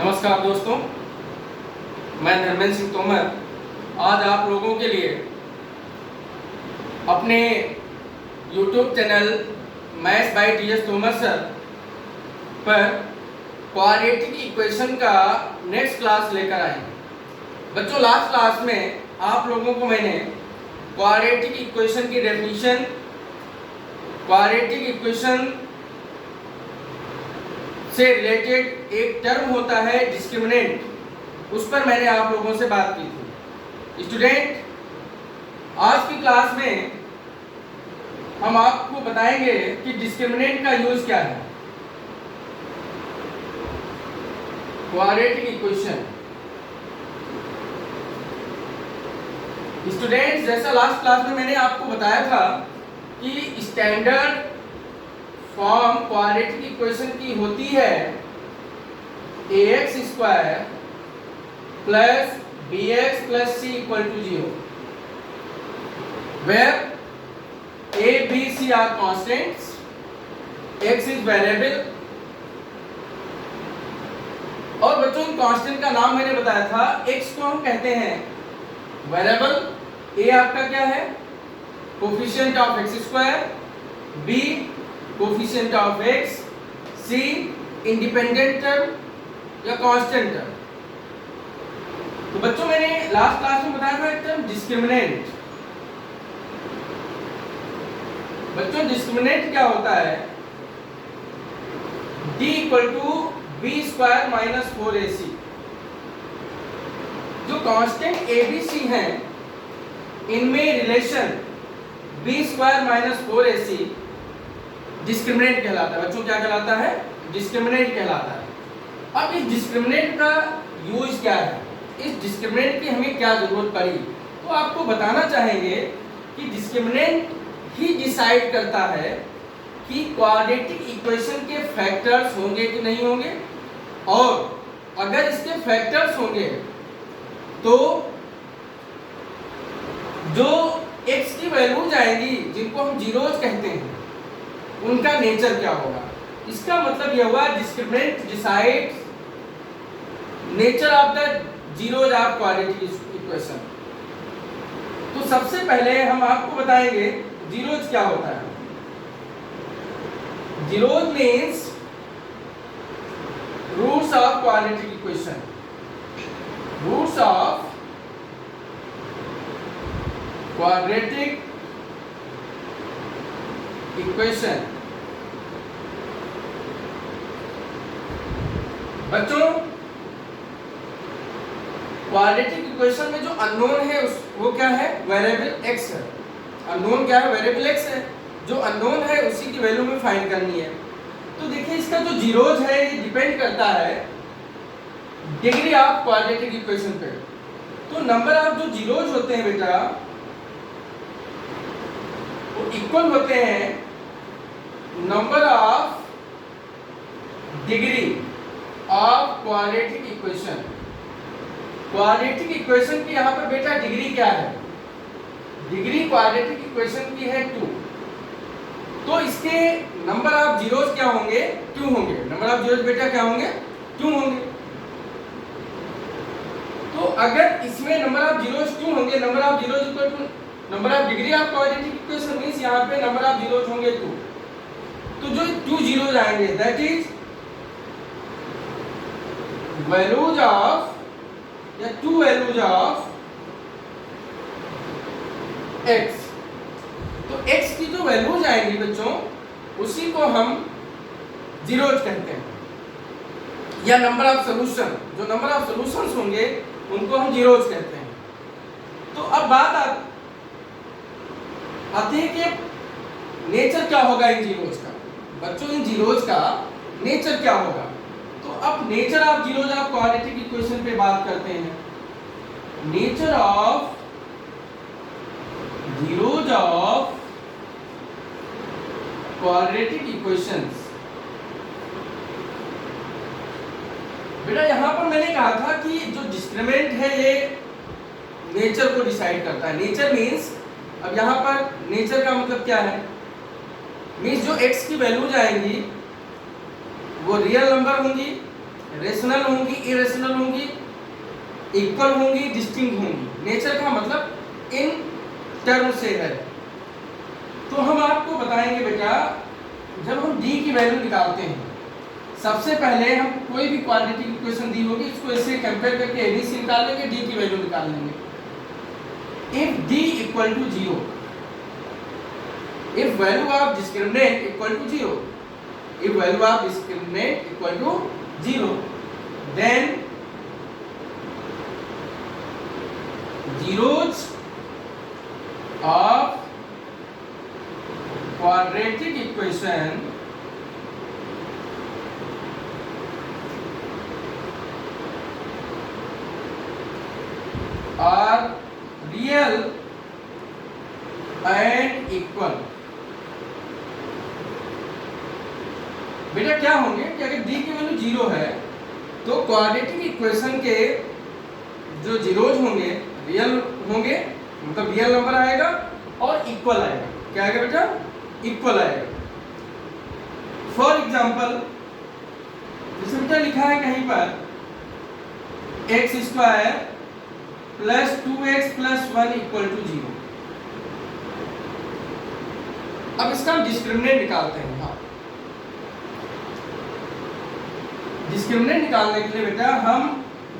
नमस्कार दोस्तों, मैं धर्मेंद्र सिंह तोमर आज आप लोगों के लिए अपने YouTube channel maths by TS Tomar sir पर क्वाड्रेटिक इक्वेशन का नेक्स्ट क्लास लेकर आए। बच्चों, लास्ट क्लास में आप लोगों को मैंने क्वाड्रेटिक इक्वेशन की डेफिनेशन, क्वाड्रेटिक इक्वेशन से रिलेटेड एक टर्म होता है डिस्क्रिमिनेंट, उस पर मैंने आप लोगों से बात की थी। स्टूडेंट, आज की क्लास में हम आपको बताएंगे कि डिस्क्रिमिनेंट का यूज क्या है। क्वाड्रेटिक इक्वेशन स्टूडेंट, जैसा लास्ट क्लास में मैंने आपको बताया था कि स्टैंडर्ड फॉर्म क्वाड्रेटिक इक्वेशन की होती है ax square plus bx plus c equal to 0, where a, b, c are constants, x is variable। और बच्चों, कांस्टेंट का नाम मैंने बताया था, x को हम कहते हैं वेरिएबल, a आपका क्या है, coefficient of x square, b coefficient of x, c independent term या कांस्टेंट टर्म। तो बच्चों, मैंने लास्ट क्लास में बताया था एक टर्म डिस्क्रिमिनेंट। बच्चों, डिस्क्रिमिनेंट क्या होता है, d equal to B square minus 4ac। जो कांस्टेंट a b c हैं, इनमें relation B square minus 4ac discriminant कहलाता है। बच्चों, क्या कहलाता है, डिस्क्रिमिनेंट कहलाता है। अब इस डिस्क्रिमिनेंट का यूज क्या है, इस डिस्क्रिमिनेंट की हमें क्या जरूरत पड़ी, तो आपको बताना चाहेंगे कि डिस्क्रिमिनेंट ही डिसाइड करता है कि क्वाड्रेटिक इक्वेशन के फैक्टर्स होंगे कि नहीं होंगे, और अगर इसके फैक्टर्स होंगे तो जो x की वैल्यूज आएंगी, जिनको हम जीरोज कहते हैं, उनका नेचर क्या होगा। इसका मतलब यह हुआ discriminant decides nature of the zeros of quadratic equation. तो सबसे पहले हम आपको बताएंगे जीरोज क्या होता है। Zeros means roots of quadratic equation, roots of quadratic equation. बच्चों, क्वाड्रेटिक इक्वेशन में जो अननोन है वो क्या है, वेरिएबल x है। अननोन क्या है, वेरिएबल x है। जो अननोन है उसी की वैल्यू में फाइंड करनी है। तो देखिए, इसका जो जीरोज है ये डिपेंड करता है डिग्री ऑफ क्वाड्रेटिक इक्वेशन पे। तो नंबर ऑफ जो जीरोज होते हैं बेटा, वो इक्वल होते हैं number of degree of quadratic equation. Quadratic equation की यहाँ पर बेटा डिग्री क्या है, डिग्री क्वाड्रेटिक इक्वेशन की है 2। तो इसके नंबर ऑफ जीरोस क्या होंगे, 2 होंगे। नंबर ऑफ जीरोस बेटा क्या होंगे, 2 होंगे। तो अगर इसमें नंबर ऑफ जीरोस 2 होंगे, number of zeros equal to number of degree of quadratic equation means यहाँ पे नंबर ऑफ जीरोस होंगे 2। तो जो 2 जीरोस आएंगे दैट इज वैल्यूज ऑफ या 2 वैल्यूज ऑफ x। तो x की जो वैल्यूज आएंगी बच्चों, उसी को हम जीरोज कहते हैं, या नंबर ऑफ सॉल्यूशन। जो नंबर ऑफ सॉल्यूशंस होंगे उनको हम जीरोज कहते हैं। तो अब बात आती है कि नेचर क्या होगा इन जीरोज का। बच्चों, इन जीरोज का नेचर क्या होगा। तो अब nature of zeros of quadratic equation पे बात करते हैं। Nature of zeros of quadratic equations. बेटा, यहां पर मैंने कहा था कि जो डिस्क्रिमिनेंट है ये नेचर को डिसाइड करता है। नेचर मींस, अब यहां पर नेचर का मतलब क्या है, मींस जो x की वैल्यूज आएंगी वो रियल नंबर होंगी रेशनल होंगी, इरेशनल होंगी, इक्वल होंगी, डिस्टिंक्ट होंगी। नेचर का मतलब इन टर्म से है। तो हम आपको बताएंगे बेटा, जब हम डी की वैल्यू निकालते हैं, सबसे पहले हम कोई भी क्वाड्रेटिक इक्वेशन दी होगी इसको इससे कंपेयर करके एबीसी निकाल लेंगे, डी की वैल्यू निकाल लेंगे। If D equal to 0, if value of discriminant equal to 0, if value of discriminant equal to 0, then zeros of quadratic equation are real and equal। बेटा क्या होंगे कि अगर डी की वैल्यू 0 है तो क्वाड्रेटिक इक्वेशन के जो जीरोज होंगे रियल होंगे, मतलब रियल नंबर आएगा और इक्वल आएगा। क्या आएगा बेटा? इक्वल आएगा। फॉर एग्जांपल जैसे बेटा लिखा है कहीं पर x² plus 2x plus 1 equal to 0। अब इसका हम डिस्क्रिमिनेंट निकालते हैं। हाँ, डिस्क्रिमिनेंट निकालने के लिए बेटा हम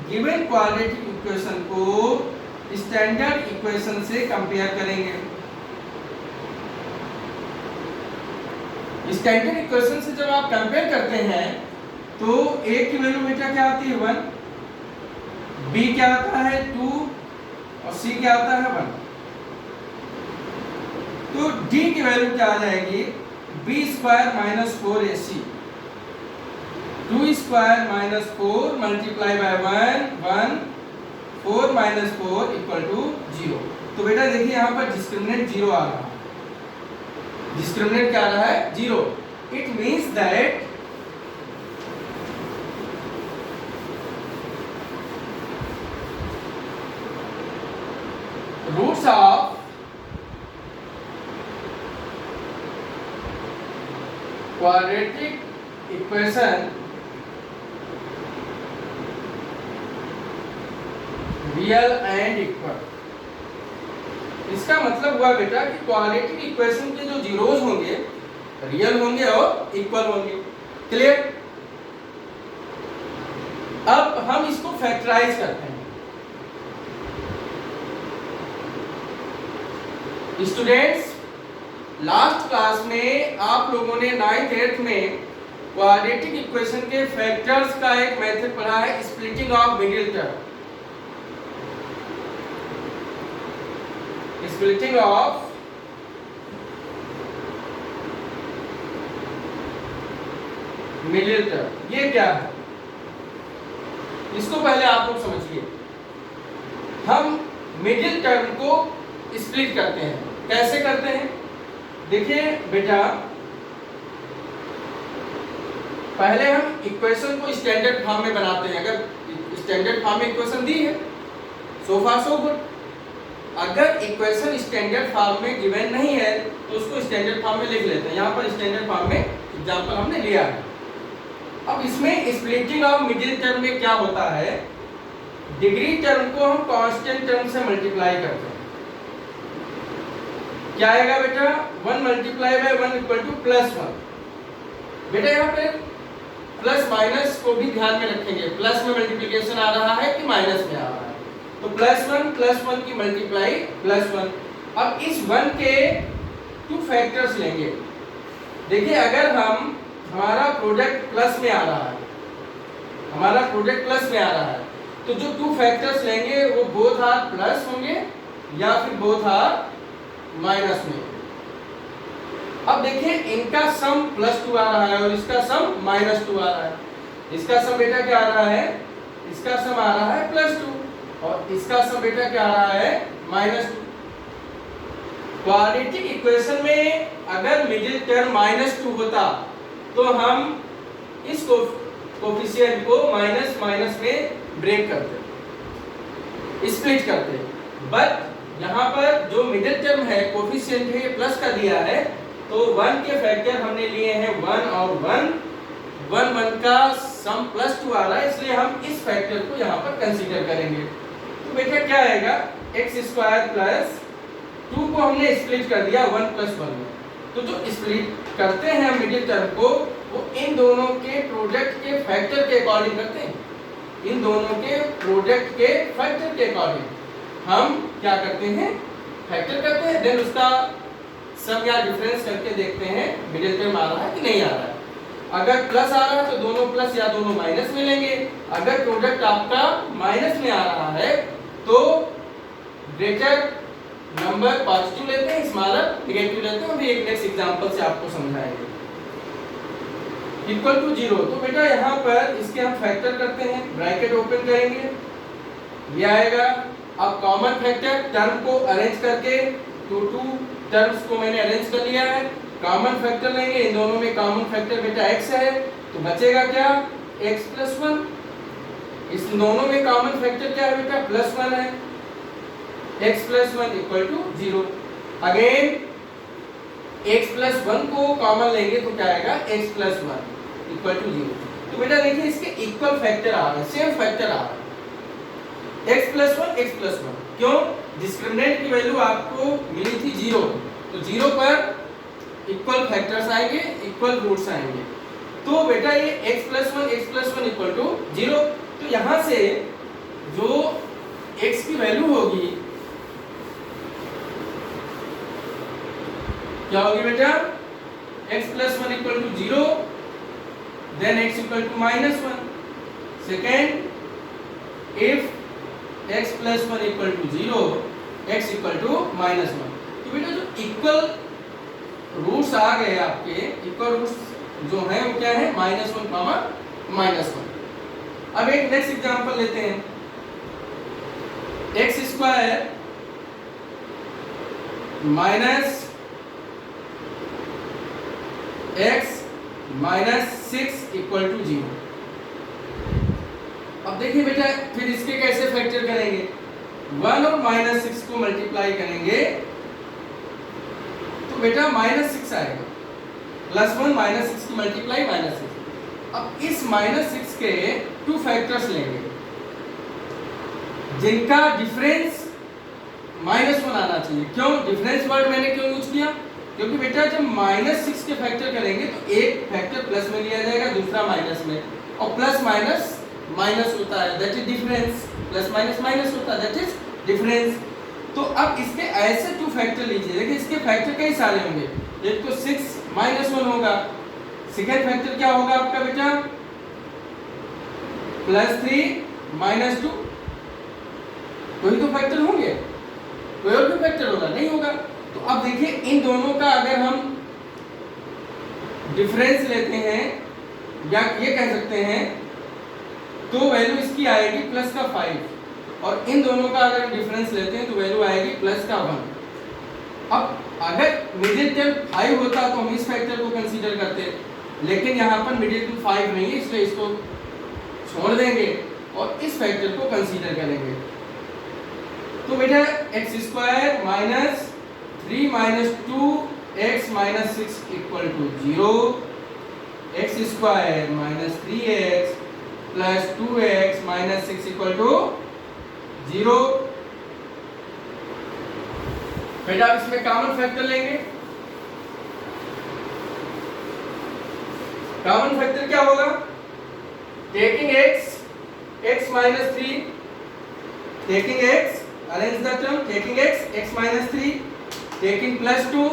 गिवन क्वाड्रेटिक इक्वेशन को स्टैंडर्ड इक्वेशन से कंपेयर करेंगे। स्टैंडर्ड इक्वेशन से जब आप कंपेयर करते हैं तो a की वैल्यू बेटा क्या आती है? 1, b क्या आता है? 2 और c क्या आता है? 1। तो d की वैल्यू क्या आ जाएगी? b² minus 4ac, 2² minus 4 multiply by 1, 4 minus 4 equal to 0। तो बेटा देखिए यहाँ पर डिस्क्रिमिनेंट 0 आ रहा है। डिस्क्रिमिनेंट क्या आ रहा है? 0। It means that roots of quadratic equation real and equal. इसका मतलब हुआ बेटा कि क्वाड्रेटिक इक्वेशन के जो जीरोज होंगे रियल होंगे और इक्वल होंगे। क्लियर? अब हम इसको फैक्टराइज करते हैं। स्टूडेंट्स, लास्ट क्लास में आप लोगों ने 9th 8th में क्वाड्रेटिक इक्वेशन के फैक्टर्स का एक मेथड पढ़ा है, splitting of middle term. Splitting of middle term, ये क्या है? इसको पहले आप लोग समझिए। हम मिडिल टर्म को स्प्लिट करते हैं। कैसे करते हैं? देखिए बेटा, पहले हम इक्वेशन को स्टैंडर्ड फॉर्म में बनाते हैं। अगर स्टैंडर्ड फॉर्म में इक्वेशन दी है सो फार सो गुड। अगर इक्वेशन स्टैंडर्ड फॉर्म में गिवन नहीं है तो उसको स्टैंडर्ड फॉर्म में लिख लेते हैं। यहाँ पर स्टैंडर्ड फॉर्म में एग्जांपल हमने लिया है। अब इसमें स्प्लिटिंग ऑफ मिडिल टर्म में क्या होता है? डिग्री टर्म को हम कांस्टेंट टर्म से मल्टीप्लाई करते हैं। क्या आएगा बेटा? 1 मल्टीप्लाई बाय 1 इक्वल टू +1। बेटा यहाँ पे प्लस माइनस को भी ध्यान में रखेंगे। प्लस में मल्टीप्लिकेशन आ रहा है कि माइनस में आ रहा है? तो +1 की मल्टीप्लाई +1। अब इस 1 के 2 फैक्टर्स लेंगे। देखिए, अगर हम हमारा प्रोडक्ट प्लस में आ रहा है, हमारा प्रोडक्ट प्लस में आ रहा है, तो जो 2 फैक्टर्स लेंगे वो बोथ आर प्लस होंगे या फिर बोथ आर माइनस में। अब देखिए, इनका सम +2 आ रहा है और इसका सम -2 आ रहा है। इसका सम बेटा क्या आ रहा है? इसका सम आ रहा है +2 और इसका सम बेटा क्या आ रहा है? -2। क्वाड्रेटिक इक्वेशन में अगर मिडिल टर्म -2 होता तो हम इस कोफिशिएंट को माइनस माइनस में ब्रेक करते, स्प्लिट करते। बट यहाँ पर जो मिडिल टर्म है, कोफिशिएंट है, प्लस का दिया है, तो 1 के फैक्टर हमने लिए हैं 1 और 1, 1 1 का सम +2 आ रहा है, इसलिए हम इस फैक्टर को यहाँ पर कंसीडर करेंगे। तो बेटा क्या आएगा, x² प्लस 2 को हमने स्प्लिट कर दिया 1 + 1 में। तो जो स्प्लिट करते हैं हम मिडिल टर्म को, वो इन दोनों के प्रोडक्ट के फैक्टर के अकॉर्डिंग करते हैं। इन दोनों के प्रोडक्ट के फैक्टर के अकॉर्डिंग हम क्या करते हैं, फैक्टर करते हैं, देन उसका सम या डिफरेंस करके देखते हैं मिडिल टर्म आ रहा है कि नहीं आ रहा है। अगर प्लस आ रहा है तो दोनों प्लस या दोनों माइनस में लेंगे। अगर प्रोडक्ट आपका माइनस में आ रहा है तो ग्रेटर नंबर पॉजिटिव लेते हैं, स्मॉलर नेगेटिव लेते हैं। अभी एक नेक्स्ट एग्जांपल से आपको समझाएंगे। इक्वल टू 0, तो बेटा यहाँ पर इसके हम फैक्टर करते हैं, ब्रैकेट ओपन करेंगे, ये आएगा। अब कॉमन फैक्टर टर्म को अरेंज करके, टू टर्म्स को मैंने अरेंज कर लिया है, कॉमन फैक्टर लेंगे। इन दोनों में कॉमन फैक्टर बेटा x है, तो बचेगा क्या, x + 1। इस दोनों में कॉमन फैक्टर क्या है बेटा, +1 है, x + 1 = 0। अगेन x + 1 को कॉमन लेंगे तो क्या आएगा, x + 1 = 0। तो बेटा देखिए इसके इक्वल फैक्टर आ रहा है, सेम फैक्टर आ रहा है, x + 1 x + 1। क्यों, डिस्क्रिमिनेंट की वैल्यू आपको मिली थी 0, तो 0 पर इक्वल फैक्टर्स आएंगे, इक्वल रूट्स आएंगे। तो बेटा ये x + 1 x + 1 = 0। तो यहां से जो x की वैल्यू होगी क्या होगी बेटा, x + 1 = 0, then x = -1। Second, if x + 1 = 0, x = -1। तो बेटा जो इक्वल रूट्स आ गए आपके, इक्वल रूट्स जो हैं वो क्या है, -1, -1। अब एक नेक्स्ट एग्जांपल लेते हैं, x² - x - 6 = 0। अब देखिए बेटा फिर इसके कैसे फैक्टर करेंगे, 1 और -6 को मल्टीप्लाई करेंगे तो बेटा -6 आएगा, +1 -6 की मल्टीप्लाई -6। अब इस -6 के 2 फैक्टर्स लेंगे जिनका डिफरेंस -1 आना चाहिए। क्यों डिफरेंस वर्ड मैंने क्यों यूज किया, क्योंकि बेटा जब -6 के फैक्टर करेंगे तो एक फैक्टर प्लस में लिया जाएगा, दूसरा माइनस में, और प्लस माइनस माइनस होता है, that is difference. Plus minus minus होता है, दैट इज डिफरेंस। तो अब इसके ऐसे 2 फैक्टर लीजिए, देखिए इसके फैक्टर कई सारे होंगे। एक तो 6 - 1 होगा, सेकेंड फैक्टर क्या होगा आपका बेटा, +3 - 2। कोई तो फैक्टर होंगे, कोई और भी फैक्टर होगा, नहीं होगा। तो अब देखिए इन दोनों का अगर हम डिफरेंस लेते हैं, या ये कह सकते हैं, तो वैल्यू इसकी आएगी +5, और इन दोनों का अगर डिफरेंस लेते हैं तो वैल्यू आएगी +1। अब अगर मिडिल टर्म 5 होता तो हम इस फैक्टर को कंसीडर करते, लेकिन यहाँ पर मिडिल टर्म 5 नहीं है, इसलिए इसको छोड़ देंगे और इस फैक्टर को कंसीडर करेंगे। तो बेटा x² - 3 - 2x - 6 = 0, x² - 3x + 2x - 6 = 0। बेटा अब इसमें कॉमन फैक्टर लेंगे, कॉमन फैक्टर क्या होगा, taking x - 3, taking x, arrange the term, taking x - 3, taking +2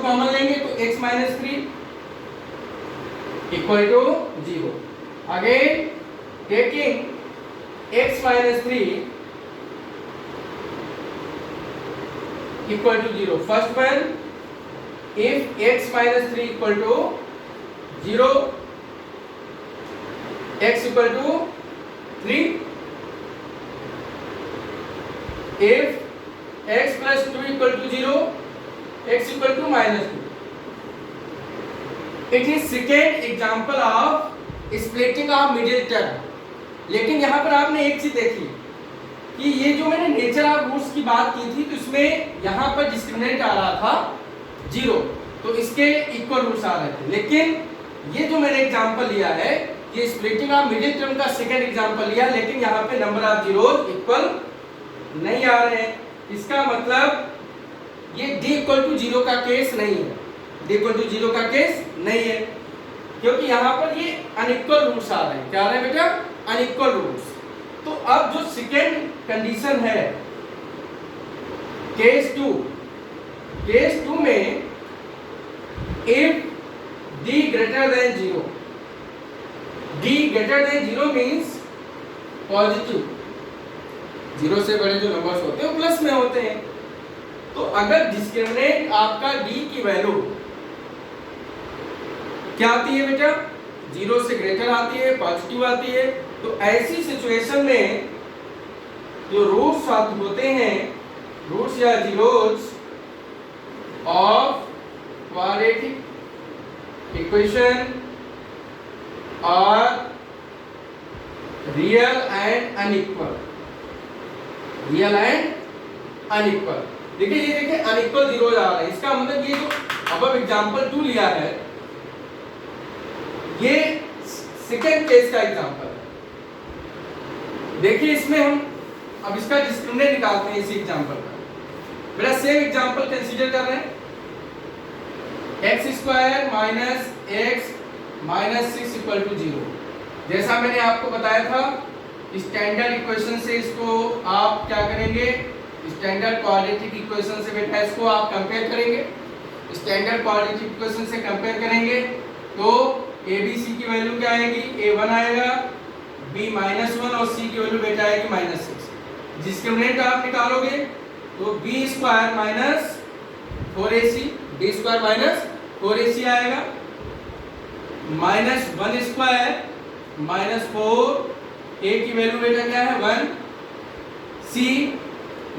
common लेंगे तो x - 3 = 0। Again taking x - 3 = 0। First one, if x - 3 = 0, x = 3, if x + 2 = 0, x = -2। It is second example of splitting of middle term। लेकिन यहाँ पर आपने एक चीज देखी कि ये जो मैंने नेचर ऑफ रूट्स की बात की थी, तो इसमें यहाँ पर डिस्क्रिमिनेंट आ रहा था 0, तो इसके इक्वल रूट्स आ रहे थे। लेकिन ये जो मैंने एग्जांपल लिया है ये स्प्लिटिंग ऑफ मिडिल टर्म का सेकंड एग्जांपल लिया, लेकिन यहाँ पे नंबर ऑफ जीरोस इक्वल नहीं आ रहे हैं। इसका मतलब ये d इक्वल टू 0 का केस नहीं है, d इक्वल टू 0 का केस नहीं है, क्योंकि यहाँ पर ये अनइक्वल रूट्स आ रहे हैं। क्या आ रहे हैं बेटा? Unequal roots. तो अब जो सेकेंड कंडीशन है केस टू में if d greater than 0, d greater than 0 means positive, 0 से बड़े जो नंबर्स होते हैं वो प्लस में होते हैं। तो अगर डिस्क्रिमिनेंट आपका d की वैल्यू क्या आती है बेटा? 0 से ग्रेटर आती है, पॉजिटिव आती है, तो ऐसी सिचुएशन में जो रूट्स होते हैं, रूट्स या zeros of quadratic equation are real and unequal, real and unequal. देखिए ये देखिए अनइक्वल जीरोस आ रहे हैं, इसका मतलब ये जो अब एग्जांपल 2 लिया है ये सेकेंड केस का एग्जांपल है। देखिए इसमें हम अब इसका डिस्क्रिमिनेंट निकालते हैं इसी एग्जांपल का। मेरा सेम एग्जांपल कंसीडर कर रहे हैं, x square minus x minus 6 equal to 0। जैसा मैंने आपको बताया था स्टैंडर्ड इक्वेशन से इसको आप क्या करेंगे, स्टैंडर्ड क्वाड्रेटिक इक्वेशन से बेटा इसको आप कंपेयर करेंगे। स्टैंडर्ड क्वाड्रेटिक इक्वेशन से कंपेयर करेंगे तो ABC की वैल्यू क्या आएगी? A1 आएगा, B -1 और C की वैल्यू बेटा आएगी -6। डिस्क्रिमिनेंट आप निकालोगे तो B square minus 4AC, B square minus 4AC आएगा, -1 स्क्वायर माइनस 4, A की वैल्यू बेटा क्या है 1, C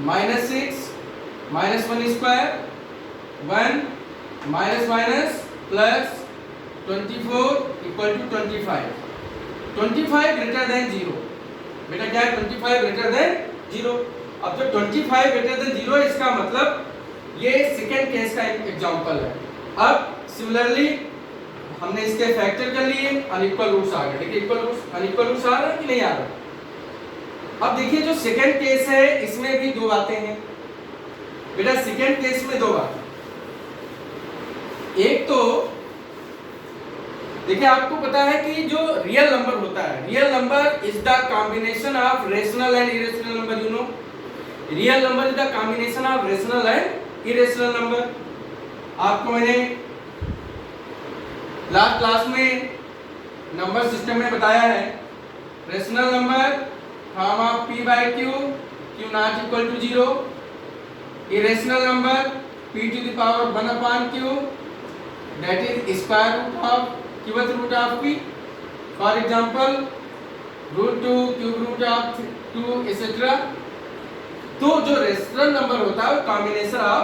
-6 -1 स्क्वायर 1 minus minus plus 24 equal to 25, 25 greater than 0। बेटा क्या है? 25 ग्रेटर देन 0। अब जब 25 ग्रेटर देन 0 इसका मतलब ये सेकेंड केस का एग्जांपल है। अब सिमिलरली हमने इसके फैक्टर कर लिए, अनइक्वल रूट्स आ गए। देखिए इक्वल रूट्स अनइक्वल रूट्स आ रहे हैं कि नहीं आ रहे? अब देखिए जो सेकेंड केस है इसमें भी दो बातें हैं बेटा। सेकेंड केस में दो बातें, एक तो देखिए आपको पता है कि जो रियल नंबर होता है, real number is the combination of rational and irrational number. You know real number is the combination of rational and irrational number. आपको मैंने लास्ट क्लास में नंबर सिस्टम में बताया है, rational number form of p by q, q not equal to 0, irrational number p to the power 1 upon q that is square root of qth root of p, for example root 2 cube root of 2 etc। तो जो rational number होता है वो combination of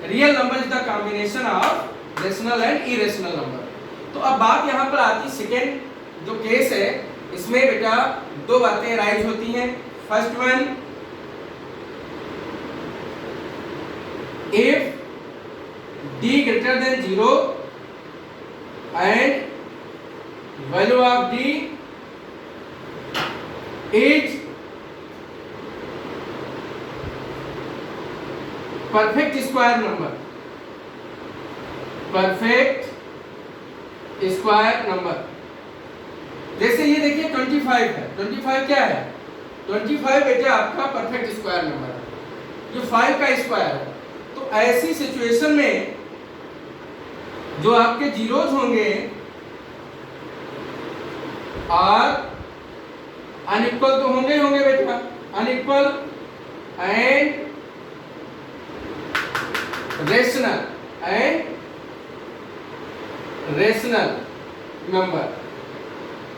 real number is the combination of rational and irrational number. तो अब बात यहाँ पर आती है सेकेंड जो केस है, इसमें बेटा दो बातें राइज होती हैं। First one, if d greater than 0 and value of d is perfect square number, perfect square number. जैसे ये देखिए 25 है, 25 क्या है? 25 बेटा आपका परफेक्ट स्क्वायर नंबर है, जो 5 का स्क्वायर है। तो ऐसी सिचुएशन में जो आपके जीरोस होंगे और अनइक्वल तो होंगे ही होंगे बेटा, अनइक्वल एंड रेशनल नंबर।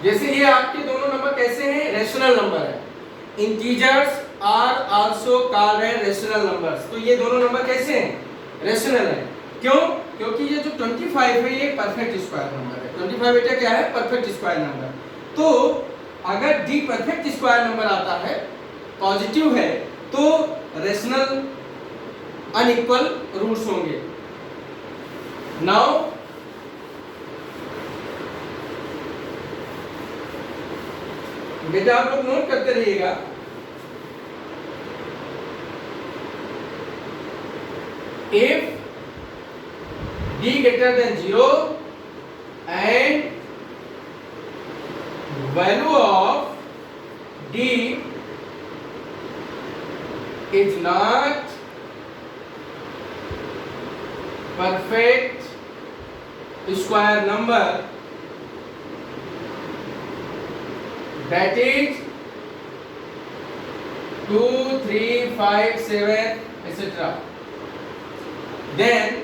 जैसे ये आपके दोनों नंबर कैसे हैं? रेशनल नंबर है। Integers are also called as rational numbers. तो ये दोनों नंबर कैसे हैं? रेशनल है। क्यों? क्योंकि ये जो 25 है ये परफेक्ट स्क्वायर नंबर है। 25 बेटा क्या है? Perfect square number. तो अगर d परफेक्ट स्क्वायर नंबर आता है, पॉजिटिव है, तो रेशनल अनइक्वल रूट्स होंगे। नाउ बेटा आप लोग नोट करते रहिएगा। If d greater than 0 and value of d is not perfect square number, that is 2, 3, 5, 7 etc., then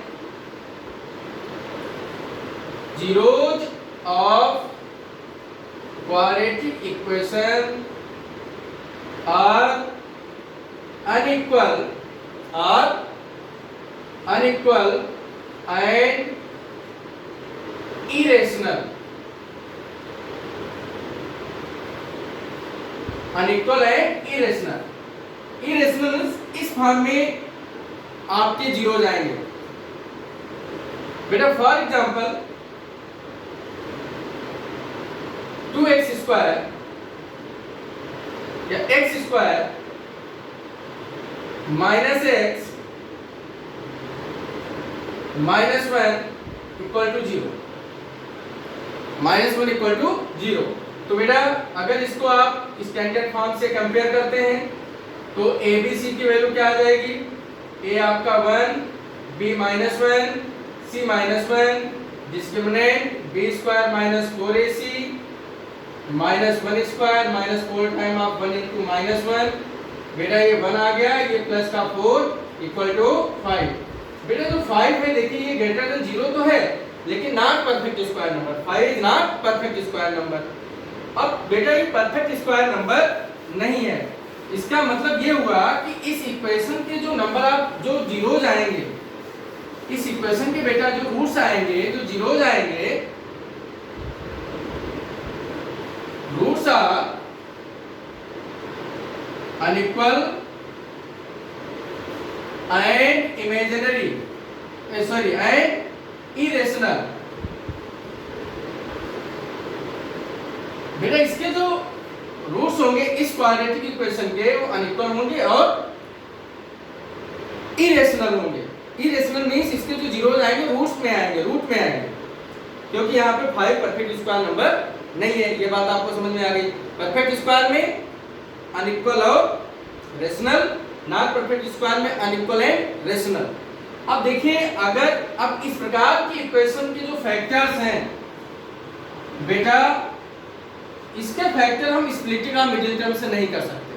zeros of quadratic equation are unequal and irrational. Unequal and irrational. Irrational इस form में आपके zero जाएंगे। बेटा for example 2x square या x square minus x minus 1 equal to 0, -1 equal to 0। तो बेटा अगर इसको आप स्टैंडर्ड फॉर्म से कंपेयर करते हैं तो ए बी सी की वैल्यू क्या आ जाएगी? ए आपका 1, b -1, c -1, discriminant b square minus 4ac minus 1 square minus 4 time of 1 into -1। बेटा ये 1 आ गया, ये प्लस का 4 इक्वल टू 5। बेटा जो 5 है देखिए ये ग्रेटर देन 0 तो है लेकिन not perfect square number. 5 is not perfect square number. अब बेटा ये परफेक्ट स्क्वायर नंबर नहीं है, इसका मतलब ये हुआ कि इस इक्वेशन के जो नंबर आप जो जीरोज आएंगे, इस इक्वेशन के बेटा जो रूट्स आएंगे, जो जीरोज आएंगे, roots are unequal and imaginary, sorry and irrational. बेटा इसके जो रूट्स होंगे इस क्वाड्रेटिक इक्वेशन के वो अनइक्वल होंगे और इरेशनल होंगे। इरेशनल मींस इसके जो जीरोज आएंगे रूट्स में आएंगे, रूट में आएंगे, क्योंकि यहाँ पे 5 परफेक्ट स्क्वायर नंबर नहीं है। ये बात आपको समझ में आ गई। परफेक्ट स्क्वायर में अनइक्वल और रेशनल, नॉट परफेक्ट स्क्वायर में अनइक्वल एंड रेशनल। अब देखिए अगर अब इस प्रकार की इक्वेशन के जो फैक्टर्स हैं बेटा, इसके फैक्टर हम स्प्लिटिंग ऑफ मिडिल टर्म से नहीं कर सकते।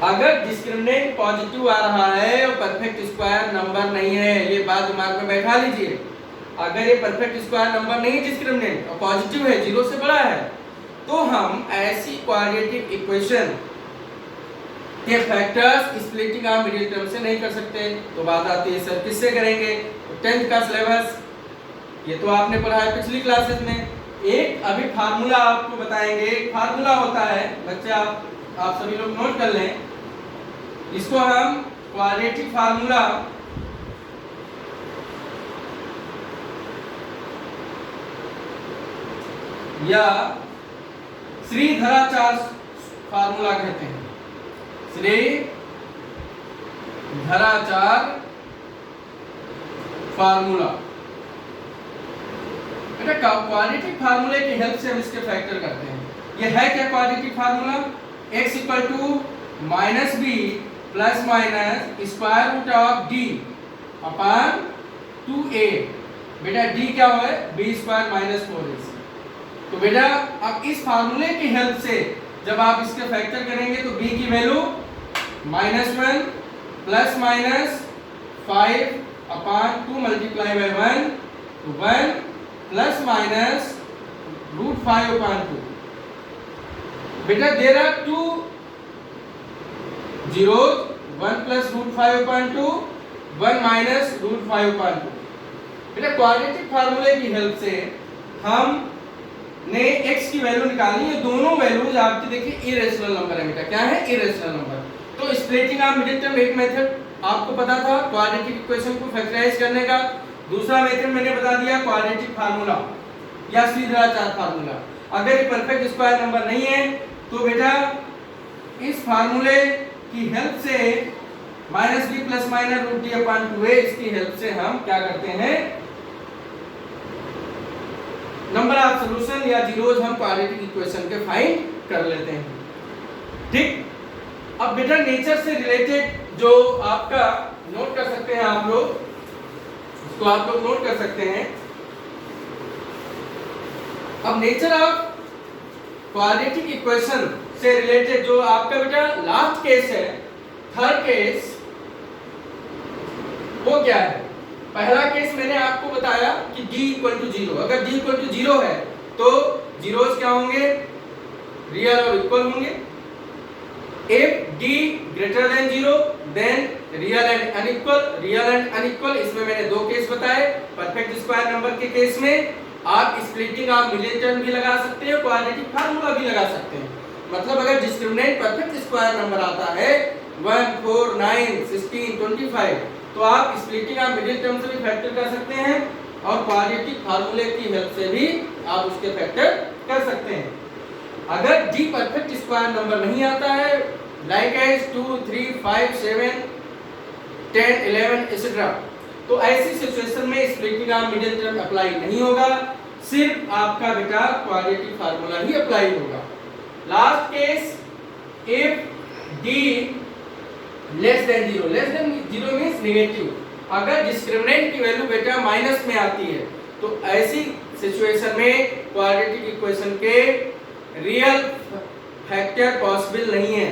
अगर डिस्क्रिमिनेंट पॉजिटिव आ रहा है और परफेक्ट स्क्वायर नंबर नहीं है, ये बात दिमाग में बैठा लीजिए। अगर ये परफेक्ट स्क्वायर नंबर नहीं डिस्क्रिमिनेंट और पॉजिटिव है, 0 से बड़ा है, तो हम ऐसी क्वाड्रेटिक इक्वेशन के factors splitting of middle term से नहीं कर सकते। तो बात आती है सर किससे करेंगे? तो 10th का सिलेबस ये तो आपने पढ़ा है पिछली क्लासेस में। एक अभी फार्मूला आपको बताएंगे। एक फार्मूला होता है बच्चे, आप सभी लोग नोट कर लें, इसको हम क्वाड्रेटिक फार्मूला या श्रीधराचार्य फार्मूला कहते हैं। श्रीधराचार्य फार्मूला। बेटा क्वाड्रेटिक फार्मूले की हेल्प से हम इसके फैक्टर करते हैं। ये है क्या quadratic formula? x equal to minus b plus minus square root of d upon 2a। बेटा d क्या हुआ है? b square minus 4ac। तो बेटा अब इस फार्मूले की हेल्प से जब आप इसके फैक्टर करेंगे तो b की value -1 plus minus 5 upon 2 multiply by 1 तो 1 प्लस माइनस √5 upon 2। बेटा there are 2 zeros, 1 plus √5 upon 2, 1 minus √5 upon 2। बेटा क्वाड्रेटिक फार्मूले की हेल्प से हम ने x की वैल्यू निकाली। ये दोनों वैल्यूज आपकी देखिए इरेशनल नंबर है। बेटा क्या है? Irrational number. तो स्प्लिटिंग ऑफ मिडिल टर्म एक मेथड आपको पता था क्वाड्रेटिक इक्वेशन को फैक्टराइज करने का। दूसरा मेथड मैंने बता दिया क्वाड्रेटिक फार्मूला या श्रीधराचार्य फार्मूला। अगर ये परफेक्ट स्क्वायर नंबर नहीं है तो बेटा इस फार्मूले की हेल्प से minus b plus minus root d upon 2a इसकी हेल्प से हम क्या करते हैं, नंबर ऑफ सॉल्यूशन या जीरोज हम क्वाड्रेटिक इक्वेशन के फाइंड कर लेते हैं। ठीक, अब बेटा नेचर से रिलेटेड जो आपका नोट कर सकते हैं आप लोग, उसको आप लोग नोट कर सकते हैं। अब नेचर ऑफ क्वाड्रेटिक इक्वेशन से रिलेटेड जो आपका बेटा लास्ट केस है, थर्ड केस, वो क्या है? पहला केस मैंने आपको बताया कि d इक्वल टू 0, अगर d इक्वल टू 0 है तो जीरोस क्या होंगे, रियल और इक्वल होंगे। If d greater than 0 then real and unequal, real and unequal, इसमें मैंने दो केस बताए। परफेक्ट स्क्वायर नंबर के केस में आप स्प्लिटिंग ऑफ मिडिल टर्म भी लगा सकते हैं, क्वाड्रेटिक फार्मूला भी लगा सकते हैं। मतलब अगर डिस्क्रिमिनेंट परफेक्ट स्क्वायर नंबर आता है 1, 4, 9, 16, 25, तो आप स्प्लिटिंग ऑफ मिडिल टर्म से भी फैक्टर कर सकते हैं और क्वाड्रेटिक फार्मूले की हेल्प से भी आप उसके फैक्टर कर सकते हैं। अगर d परफेक्ट स्क्वायर नंबर नहीं आता है, लाइक एज 2, 3, 5, 7, 10, 11 एटसेट्रा, तो ऐसी सिचुएशन में splitting of middle term apply नहीं होगा, सिर्फ आपका बेटा क्वाड्रेटिक फार्मूला ही अप्लाई होगा। Last case, if d less than 0, less than 0 means negative, अगर डिस्क्रिमिनेंट की वैल्यू बेटा माइनस में आती है तो ऐसी सिचुएशन में क्वाड्रेटिक इक्वेशन के रियल फैक्टर पॉसिबल नहीं है,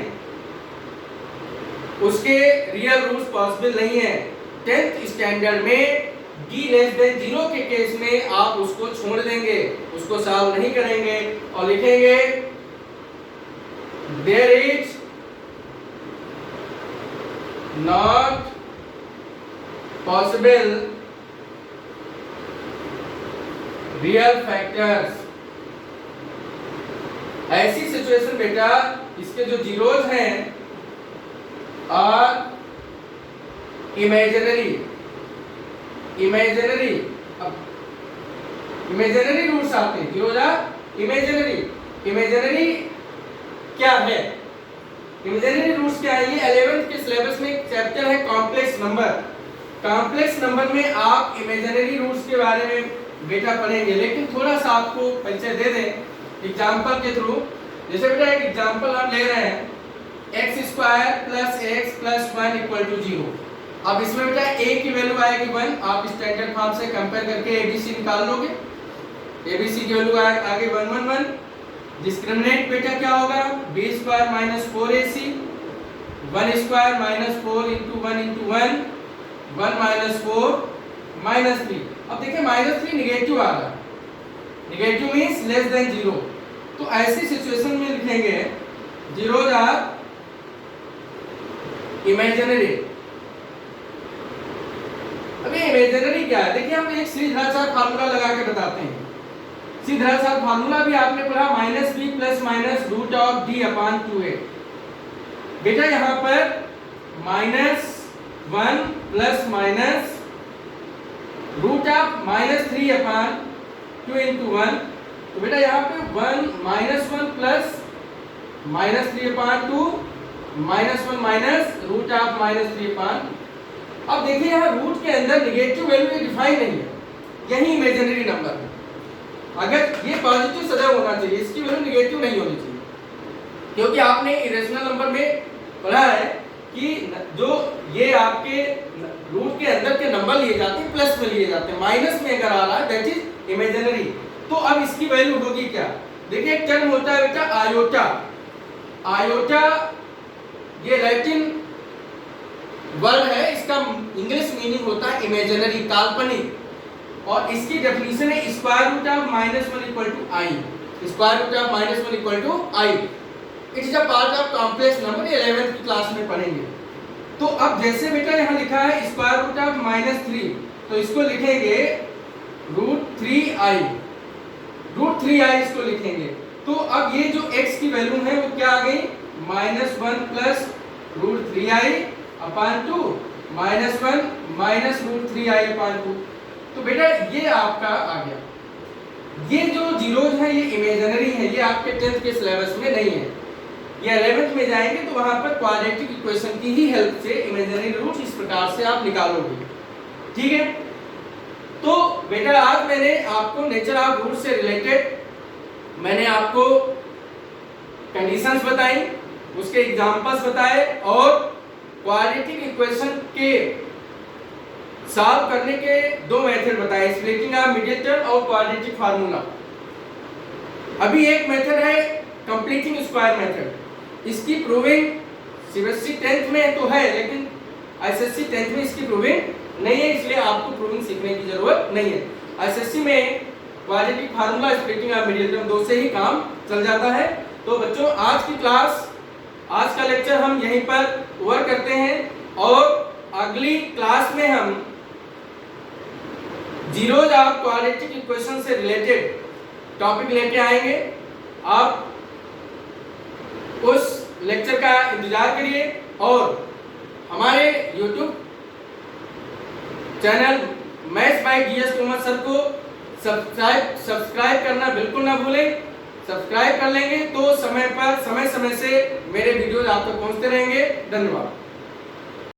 उसके रियल रूट्स पॉसिबल नहीं है। 10th स्टैंडर्ड में d लेस देन 0 के केस में आप उसको छोड़ देंगे, उसको सॉल्व नहीं करेंगे और लिखेंगे there is not possible real factors. ऐसी सिचुएशन बेटा इसके जो जीरोज हैं और इमेजिनरी रूट्स आते हैं, जीरोज आर इमेजिनरी क्या है? इमेजिनरी रूट्स क्या है? ये 11th के सिलेबस में एक चैप्टर है कॉम्प्लेक्स नंबर। कॉम्प्लेक्स नंबर में आप इमेजिनरी रूट्स के बारे में बेटा पढ़ेंगे, लेकिन थोड़ा सा आपको परिचय दे दें एग्जांपल के थ्रू। जैसे बेटा एक एग्जांपल हम ले रहे हैं, x² + x + 1 = 0। अब इसमें बेटा a की वैल्यू आएगी 1, आप स्टैंडर्ड फॉर्म से कंपेयर करके abc निकाल लोगे, abc की वैल्यू आगे 1, 1, 1। डिस्क्रिमिनेंट बेटा क्या होगा, b² - 4ac, 1² - 4 × 1 × 1, 1 - 4 - 3। अब देखिए -3 नेगेटिव आ रहा है, नेगेटिव मींस लेस देन 0, तो ऐसी सिचुएशन में लिखेंगे जीरोज आर इमेजिनरी। अभी इमेजिनरी क्या है? देखिए हम एक सीधा सा फार्मूला लगा के बताते हैं। सीधा सा फार्मूला भी आपने पढ़ा, -b + -√d अपॉन 2a। बेटा यहाँ पर -1 + -√-3 अपॉन 2 × 1, तो बेटा यहाँ पे 1 - 1 प्लस -3 अपॉन 2, -1 - √-3 अपॉन। अब देखिए यहाँ रूट के अंदर नेगेटिव वैल्यू डिफाइन नहीं है, यही इमेजिनरी नंबर है। अगर ये पॉजिटिव सदैव होना चाहिए, इसकी वैल्यू नेगेटिव नहीं होनी चाहिए, क्योंकि आपने इरेशनल नंबर में पढ़ा है कि जो ये आपके रूट के अंदर के नंबर लिए जाते हैं प्लस में लिए जाते हैं, माइनस में अगर आ रहा है दैट इज इमेजिनरी। तो अब इसकी वैल्यू होगी क्या? देखिए एक टर्म होता है बेटा आयोटा। आयोटा ये लैटिन वर्ड है, इसका इंग्लिश मीनिंग होता है इमेजिनरी, काल्पनिक, और इसकी डेफिनेशन है √(-1 = i, √(-1 = i। It is a part of complex number, 11th की क्लास में पढ़ेंगे। तो अब जैसे बेटा यहाँ लिखा है √(-3), तो इसको लिखेंगे √3i, √3i इसको लिखेंगे। तो अब ये जो x की वैल्यू है वो क्या आ गई, -1 + √3i अपॉन 2, -1 - √3i अपॉन 2। तो बेटा ये आपका आ गया। ये जो जीरोज हैं ये इमेजिनरी है, ये आपके 10th के सिलेबस में नहीं है। ये 11th में जाएंगे तो वहां पर क्वाड्रेटिक इक्वेशन की ही हेल्प से इमेजिनरी रूट्स इस प्रकार से आप निकालोगे। ठीक है, तो बेटा आज मैंने आपको नेचर ऑफ रूट से रिलेटेड मैंने आपको कंडीशंस बताई, उसके एग्जांपल्स बताए और क्वाड्रेटिक इक्वेशन के सॉल्व करने के दो मेथड बताए, स्प्लिटिंग ऑफ मिडिल टर्म और क्वाड्रेटिक फार्मूला। अभी एक मेथड है कंप्लीटिंग स्क्वायर मेथड, इसकी प्रूविंग सीबीएसई 10th में तो है लेकिन आईसीएसई 10th में इसकी प्रूविंग नहीं है, इसलिए आपको प्रूविंग सीखने की जरूरत नहीं है। आईसीएसई में quadratic formula, splitting of middle term दो से ही काम चल जाता है। तो बच्चों आज की क्लास, आज का लेक्चर हम यहीं पर ओवर करते हैं और अगली क्लास में हम जीरोज ऑफ क्वाड्रेटिक इक्वेशन से रिलेटेड टॉपिक लेके आएंगे। आप उस लेक्चर का इंतजार करिए और हमारे YouTube channel maths bye GS Tomar sir को सब्सक्राइब करना बिल्कुल ना भूलें। सब्सक्राइब कर लेंगे तो समय से मेरे वीडियोज आप तक पहुंचते रहेंगे। धन्यवाद।